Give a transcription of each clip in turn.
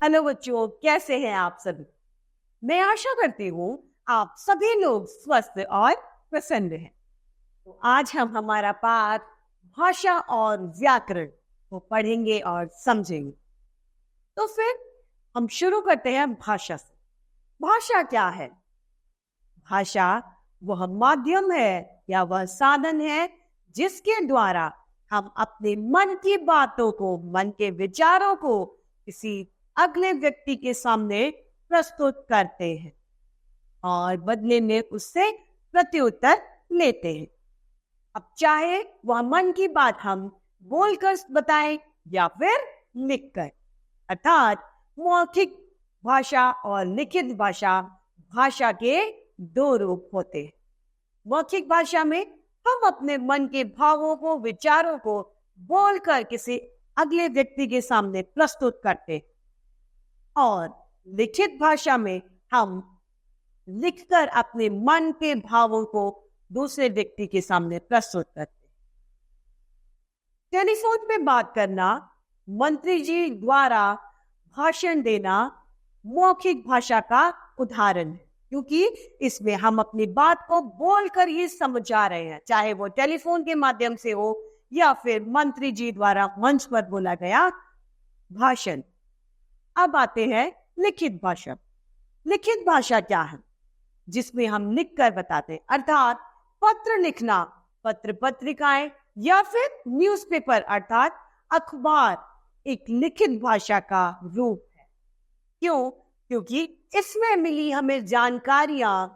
Hello बच्चों, कैसे हैं आप सभी। मैं आशा करती हूँ आप सभी लोग स्वस्थ और प्रसन्न हैं। तो आज हम हमारा पाठ भाषा और व्याकरण को पढ़ेंगे और समझेंगे। तो फिर हम शुरू करते हैं भाषा से। भाषा क्या है? भाषा वह माध्यम है या वह साधन है जिसके द्वारा हम अपने मन की बातों को, मन के विचारों को किसी अगले व्यक्ति के सामने प्रस्तुत करते हैं और बदले में उससे प्रत्युत्तर लेते हैं। अब चाहे वह मन की बात हम बोलकर बताएं या फिर लिखकर, अर्थात मौखिक भाषा और लिखित भाषा, भाषा के दो रूप होते हैं। मौखिक भाषा में हम अपने मन के भावों को, विचारों को बोलकर किसी अगले व्यक्ति के सामने प्रस्तुत करते हैं, और लिखित भाषा में हम लिखकर अपने मन के भावों को दूसरे व्यक्ति के सामने प्रस्तुत करते हैं। टेलीफोन पे बात करना, मंत्री जी द्वारा भाषण देना मौखिक भाषा का उदाहरण है, क्योंकि इसमें हम अपनी बात को बोलकर ही समझा रहे हैं, चाहे वो टेलीफोन के माध्यम से हो या फिर मंत्री जी द्वारा मंच पर बोला गया भाषण। अब आते हैं लिखित भाषा। लिखित भाषा क्या है? जिसमें हम लिखकर बताते हैं, अर्थात पत्र लिखना, पत्र पत्रिकाएं या फिर न्यूज़पेपर अर्थात अखबार एक लिखित भाषा का रूप है। क्यों? क्योंकि इसमें मिली हमें जानकारियां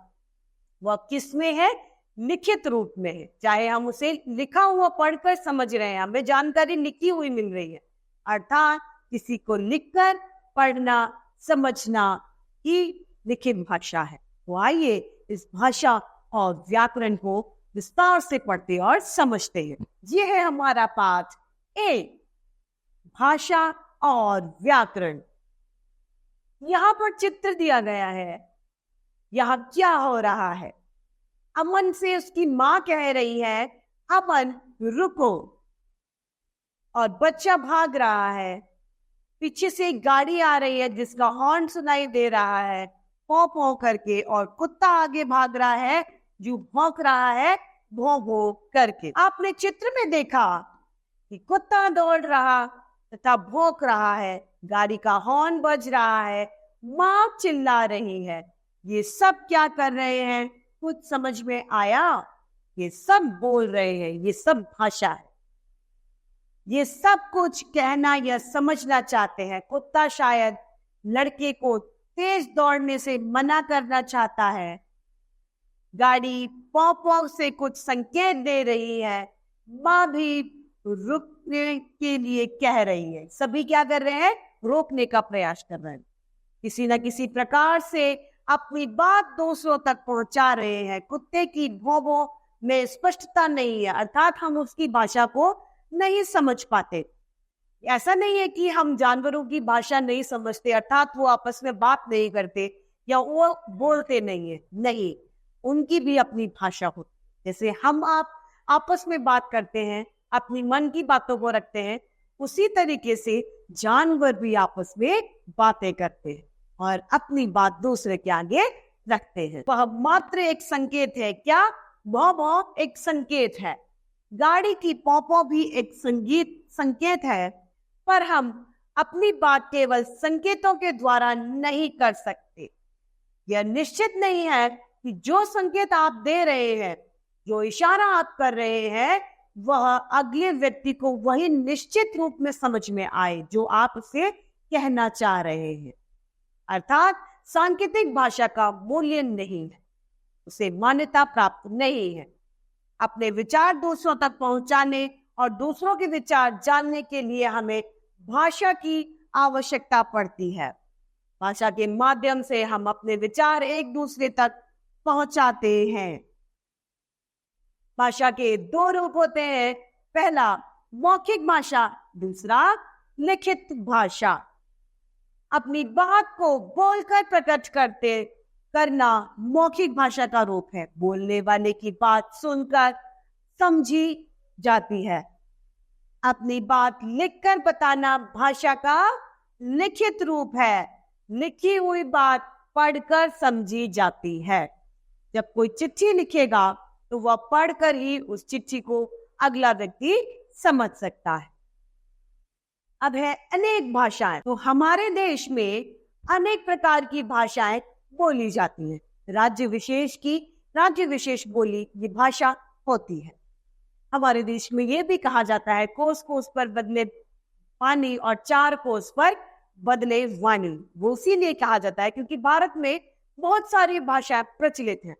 वह किसमें है? लिखित रूप में है। चाहे हम उसे लिखा हुआ पढ़कर समझ रहे हैं, हमें जानकारी लिखी हुई मिल रही है, अर्थात किसी को लिखकर पढ़ना, समझना ही लिखित भाषा है। तो आइए इस भाषा और व्याकरण को विस्तार से पढ़ते और समझते हैं। ये है हमारा पाठ 1, भाषा और व्याकरण। यहाँ पर चित्र दिया गया है। यहाँ क्या हो रहा है? अमन से उसकी माँ कह रही है, अमन रुको, और बच्चा भाग रहा है। पीछे से एक गाड़ी आ रही है जिसका हॉर्न सुनाई दे रहा है पौ पौ करके, और कुत्ता आगे भाग रहा है जो भौंक रहा है भौ भौ करके। आपने चित्र में देखा कि कुत्ता दौड़ रहा तथा भौंक रहा है, गाड़ी का हॉर्न बज रहा है, माँ चिल्ला रही है। ये सब क्या कर रहे हैं? कुछ समझ में आया? ये सब बोल रहे हैं, ये सब भाषा है। ये सब कुछ कहना या समझना चाहते हैं। कुत्ता शायद लड़के को तेज दौड़ने से मना करना चाहता है, गाड़ी पौ पौ से कुछ संकेत दे रही है, माँ भी रुकने के लिए कह रही है। सभी क्या कर रहे हैं? रोकने का प्रयास कर रहे हैं, किसी न किसी प्रकार से अपनी बात दूसरों तक पहुंचा रहे हैं। कुत्ते की भौं भौं में स्पष्टता नहीं है, अर्थात हम उसकी भाषा को नहीं समझ पाते। ऐसा नहीं है कि हम जानवरों की भाषा नहीं समझते, अर्थात वो आपस में बात नहीं करते या वो बोलते नहीं है, नहीं, उनकी भी अपनी भाषा होती। जैसे हम आप आपस में बात करते हैं, अपनी मन की बातों को रखते हैं, उसी तरीके से जानवर भी आपस में बातें करते हैं और अपनी बात दूसरे के आगे रखते हैं। वह मात्र एक संकेत है। क्या? भौ भौ एक संकेत है। गाड़ी की पौ पौ भी एक संकेत है, पर हम अपनी बात केवल संकेतों के द्वारा नहीं कर सकते। यह निश्चित नहीं है कि जो संकेत आप दे रहे हैं, जो इशारा आप कर रहे हैं, वह अगले व्यक्ति को वही निश्चित रूप में समझ में आए जो आप उसे कहना चाह रहे हैं। अर्थात सांकेतिक भाषा का मूल्य नहीं है, उसे मान्यता प्राप्त नहीं है। अपने विचार दूसरों तक पहुंचाने और दूसरों के विचार जानने के लिए हमें भाषा की आवश्यकता पड़ती है। भाषा के माध्यम से हम अपने विचार एक दूसरे तक पहुंचाते हैं। भाषा के दो रूप होते हैं, पहला मौखिक भाषा, दूसरा लिखित भाषा। अपनी बात को बोलकर प्रकट करना मौखिक भाषा का रूप है। बोलने वाले की बात सुनकर समझी जाती है। अपनी बात लिखकर बताना भाषा का लिखित रूप है। लिखी हुई बात पढ़कर समझी जाती है। जब कोई चिट्ठी लिखेगा तो वह पढ़कर ही उस चिट्ठी को अगला व्यक्ति समझ सकता है। अब है अनेक भाषाएं। तो हमारे देश में अनेक प्रकार की भाषाएं बोली जाती हैं। राज्य विशेष बोली ये भाषा होती है। हमारे देश में ये भी कहा जाता है कोस कोस पर बदले पानी और चार कोस पर बदले वाणी। वो इसीलिए कहा जाता है क्योंकि भारत में बहुत सारी भाषाएं प्रचलित हैं।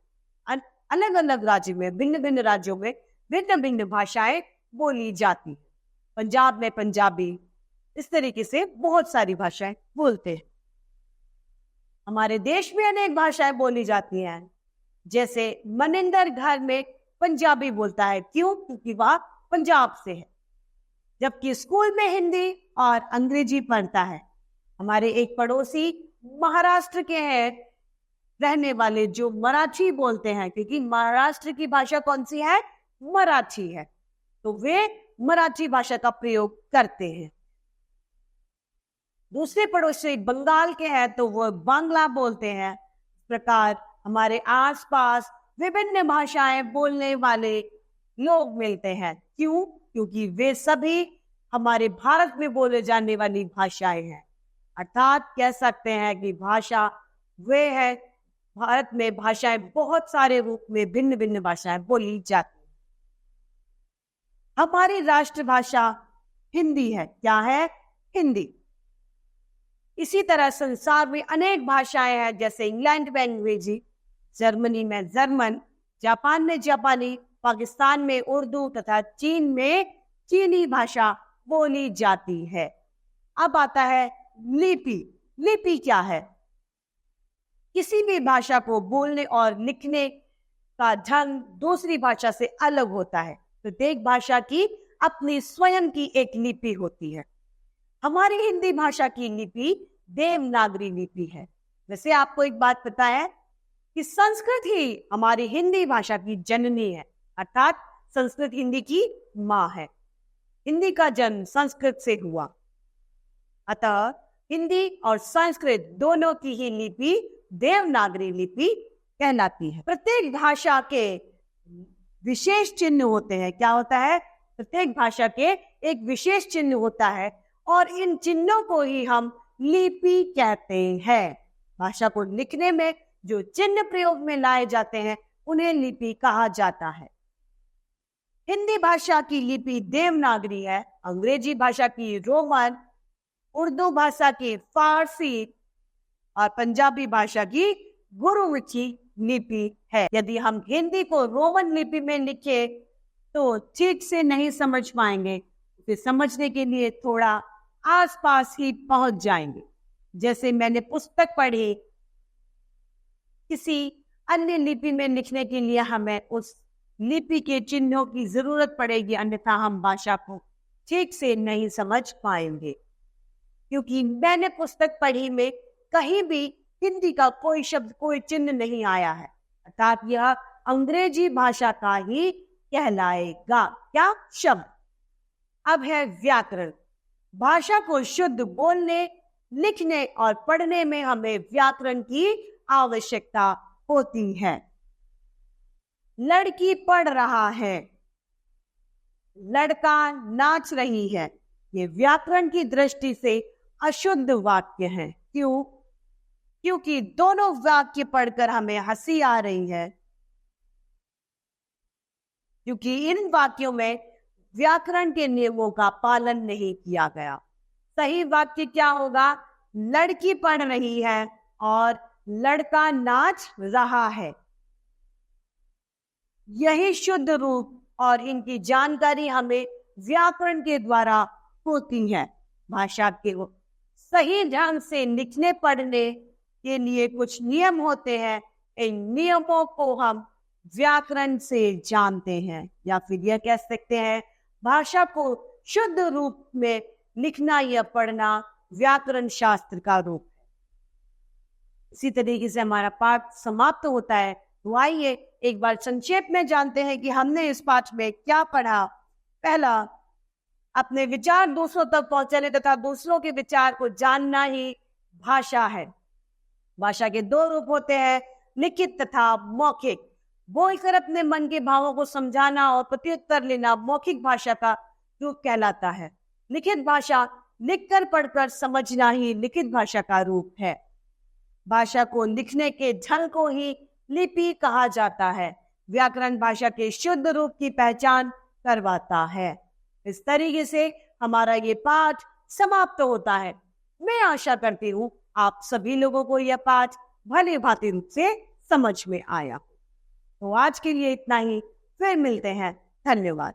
अलग अलग राज्य में, भिन्न भिन्न राज्यों में भिन्न भिन्न भाषाएं बोली जाती हैं। पंजाब में पंजाबी, इस तरीके से बहुत सारी भाषाएं बोलते हैं। हमारे देश में अनेक भाषाएं बोली जाती हैं। जैसे मनिंदर घर में पंजाबी बोलता है। क्यों? क्योंकि वह पंजाब से है। जबकि स्कूल में हिंदी और अंग्रेजी पढ़ता है। हमारे एक पड़ोसी महाराष्ट्र के हैं रहने वाले, जो मराठी बोलते हैं, क्योंकि महाराष्ट्र की भाषा कौन सी है? मराठी है। तो वे मराठी भाषा का प्रयोग करते हैं। दूसरे पड़ोसी बंगाल के हैं तो वह बांग्ला बोलते हैं। इस प्रकार हमारे आसपास विभिन्न भाषाएं बोलने वाले लोग मिलते हैं। क्यों? क्योंकि वे सभी हमारे भारत में बोले जाने वाली भाषाएं हैं। अर्थात कह सकते हैं कि भाषा वे है, भारत में भाषाएं बहुत सारे रूप में भिन्न भिन्न भाषाएं बोली जाती हैं। हमारी राष्ट्रभाषा हिंदी है। क्या है? हिंदी। इसी तरह संसार में अनेक भाषाएं हैं। जैसे इंग्लैंड में अंग्रेजी, जर्मनी में जर्मन, जापान में जापानी, पाकिस्तान में उर्दू तथा चीन में चीनी भाषा बोली जाती है। अब आता है लिपि। लिपि क्या है? किसी भी भाषा को बोलने और लिखने का ढंग दूसरी भाषा से अलग होता है। प्रत्येक भाषा की अपनी स्वयं की एक लिपि होती है। हमारी हिंदी भाषा की लिपि देवनागरी लिपि है। वैसे आपको एक बात पता है कि संस्कृत ही हमारी हिंदी भाषा की जननी है। अर्थात संस्कृत हिंदी की माँ है। हिंदी का जन्म संस्कृत से हुआ। अतः हिंदी और संस्कृत दोनों की ही लिपि देवनागरी लिपि कहलाती है। प्रत्येक भाषा के विशेष चिन्ह होते हैं। क्या होता है? प्रत्येक भाषा के एक विशेष चिन्ह होता है और इन चिन्हों को ही हम लिपि कहते हैं। भाषा को लिखने में जो चिन्ह प्रयोग में लाए जाते हैं उन्हें लिपि कहा जाता है। हिंदी भाषा की लिपि देवनागरी है। अंग्रेजी भाषा की रोमन, उर्दू भाषा की फारसी और पंजाबी भाषा की गुरुमुखी लिपि है। यदि हम हिंदी को रोमन लिपि में लिखे तो ठीक से नहीं समझ पाएंगे। इसे समझने के लिए थोड़ा आसपास ही पहुंच जाएंगे। जैसे मैंने पुस्तक पढ़ी, किसी अन्य लिपि में लिखने के लिए हमें उस लिपि के चिन्हों की जरूरत पड़ेगी, अन्यथा हम भाषा को ठीक से नहीं समझ पाएंगे। क्योंकि मैंने पुस्तक पढ़ी में कहीं भी हिंदी का कोई शब्द, कोई चिन्ह नहीं आया है। अर्थात यह अंग्रेजी भाषा का ही कहलाएगा। क्या? शब्द। अब है व्याकरण। भाषा को शुद्ध बोलने, लिखने और पढ़ने में हमें व्याकरण की आवश्यकता होती है। लड़की पढ़ रहा है, लड़का नाच रही है, ये व्याकरण की दृष्टि से अशुद्ध वाक्य है। क्यों? क्योंकि दोनों वाक्य पढ़कर हमें हंसी आ रही है, क्योंकि इन वाक्यों में व्याकरण के नियमों का पालन नहीं किया गया। सही वाक्य क्या होगा? लड़की पढ़ रही है और लड़का नाच रहा है। यही शुद्ध रूप और इनकी जानकारी हमें व्याकरण के द्वारा होती है। भाषा के सही ढंग से लिखने पढ़ने के लिए कुछ नियम होते हैं। इन नियमों को हम व्याकरण से जानते हैं, या फिर यह कह सकते हैं भाषा को शुद्ध रूप में लिखना या पढ़ना व्याकरण शास्त्र का रूप है। इसी तरीके से हमारा पाठ समाप्त होता है। तो आइए एक बार संक्षेप में जानते हैं कि हमने इस पाठ में क्या पढ़ा। पहला, अपने विचार दूसरों तक पहुंचाने तथा दूसरों के विचार को जानना ही भाषा है। भाषा के दो रूप होते हैं, लिखित तथा मौखिक। बोलकर अपने मन के भावों को समझाना और प्रत्युत्तर लेना मौखिक भाषा का रूप कहलाता है। लिखित भाषा लिखकर पढ़कर समझना ही लिखित भाषा का रूप है। भाषा को लिखने के ढंग को ही लिपि कहा जाता है। व्याकरण भाषा के शुद्ध रूप की पहचान करवाता है। इस तरीके से हमारा ये पाठ समाप्त होता है। मैं आशा करती हूँ आप सभी लोगों को यह पाठ भली भांति रूप से समझ में आया। तो आज के लिए इतना ही, फिर मिलते हैं। धन्यवाद।